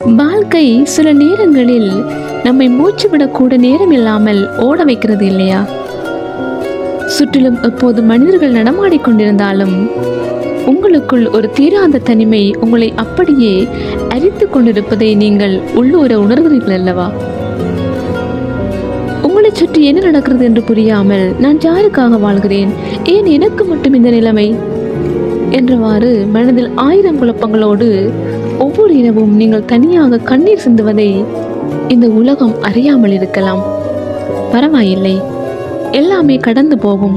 வாழ்க்கை சில நேரங்களில் நம்மை மூச்சு விடக்கூட நேரம் இல்லாமல் ஓட வைக்கிறது இல்லையா? சுற்றிலும் எப்போது மனிதர்கள் நடமாடிக்கொண்டிருந்தாலும் உங்களுக்குள் ஒரு தீராத தனிமை உங்களை அப்படியே அரித்து கொண்டிருப்பதை நீங்கள் உள்ளூர உணர்கிறீர்கள் அல்லவா? உங்களை சுற்றி என்ன நடக்கிறது என்று புரியாமல் நான் யாருக்காக வாழ்கிறேன், ஏன் எனக்கு மட்டும் இந்த நிலைமை என்றவாறு மனதில் ஆயிரம் குழப்பங்களோடு ஒவ்வொரு இரவும் நீங்கள் தனியாக கண்ணீர் சிந்துவதை இந்த உலகம் அறியாமல் இருக்கலாம். பரவாயில்லை, எல்லாமே கடந்து போகும்.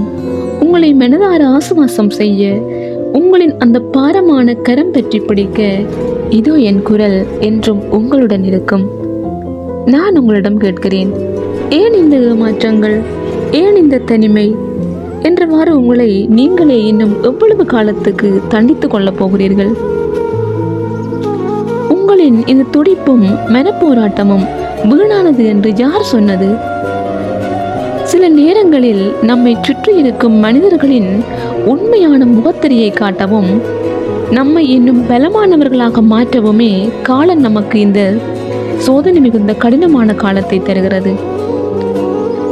உங்களை மனதார ஆசுவாசம் செய்ய, உங்களின் அந்த பாரமான கரம் பற்றி பிடிக்க இதோ என் குரல் என்றும் உங்களுடன் இருக்கும். நான் உங்களிடம் கேட்கிறேன், ஏன் இந்த ஏமாற்றங்கள், ஏன் இந்த தனிமை என்றவாறு உங்களை நீங்களே இன்னும் எவ்வளவு காலத்துக்கு தண்டித்துக் கொள்ளப் போகிறீர்கள்? உங்களின் இந்த துடிப்பும் மனப்போராட்டமும் வீணானது என்று யார் சொன்னது? சில நேரங்களில் நம்மை சுற்றி இருக்கும் மனிதர்களின் உண்மையான முகத்திரையை காட்டவும், நம்மை இன்னும் பலமானவர்களாக மாற்றவுமே காலம் நமக்கு இந்த சோதனை மிகுந்த கடினமான காலத்தை தருகிறது.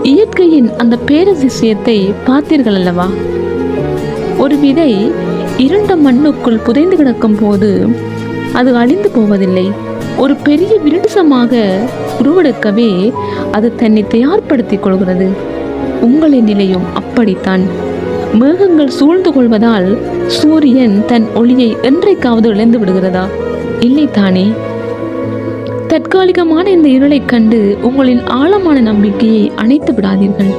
இயற்கையின் அந்த பேரதிசயத்தை பார்த்தீர்கள் அல்லவா? ஒரு விதை இருண்ட மண்ணுக்குள் புதைந்து கிடக்கும் போது அது அழிந்து போவதில்லை. ஒரு பெரிய விருட்சமாக உருவெடுக்கவே அது தன்னை தயார்படுத்திக் கொள்கிறது. உங்களின் நிலையும் அப்படித்தான். மேகங்கள் சூழ்ந்து கொள்வதால் சூரியன் தன் ஒளியை என்றைக்காவது இழந்து விடுகிறதா? இல்லை தானே. தற்காலிகமான இந்த இருளை கண்டு உங்களின் ஆழமான நம்பிக்கையை அணைத்து விடாதீர்கள்.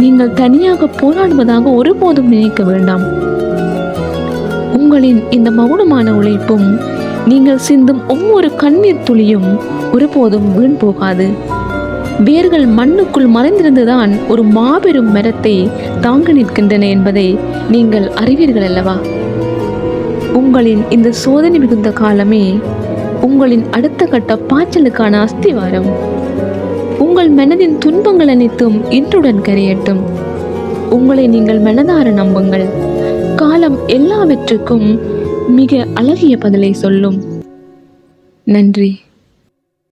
நீங்கள் தனியாக போராடுவதாக ஒருபோதும் நினைக்க வேண்டாம். உங்களின் இந்த மௌனமான உழைப்பும் நீங்கள் சிந்தும் ஒவ்வொரு கண்ணீர் துளியும் ஒருபோதும் வீண் போகாது. வேர்கள் மண்ணுக்குள் மறைந்திருந்துதான் ஒரு மாபெரும் மரத்தை தாங்கி நிற்கின்றன என்பதை நீங்கள் அறிவீர்கள் அல்லவா? உங்களின் இந்த சோதனை மிகுந்த காலமே உங்களின் அடுத்த கட்ட பாய்ச்சலுக்கான அஸ்திவாரம். உங்கள் மனதின் துன்பங்கள் அனைத்தும் இன்றுடன் கரையட்டும். உங்களை நீங்கள் மனதார நம்புங்கள். காலம் எல்லாவற்றுக்கும் மிக அழகிய பதிலை சொல்லும். நன்றி.